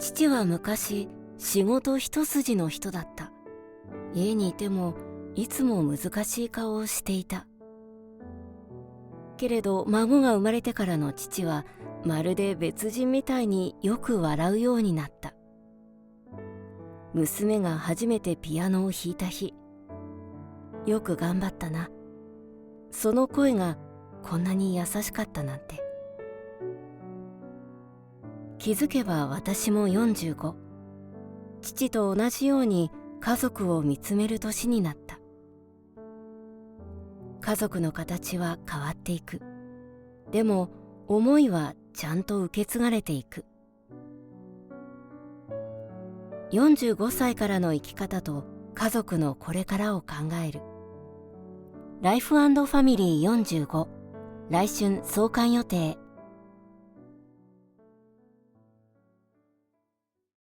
父は昔仕事一筋の人だった。家にいてもいつも難しい顔をしていた。けれど孫が生まれてからの父はまるで別人みたいによく笑うようになった。娘が初めてピアノを弾いた日、よく頑張ったな。その声がこんなに優しかったなんて。気づけば私も45。父と同じように家族を見つめる年になった。家族の形は変わっていく。でも思いはちゃんと受け継がれていく。45歳からの生き方と家族のこれからを考える。ライフ&ファミリー45、来春創刊予定。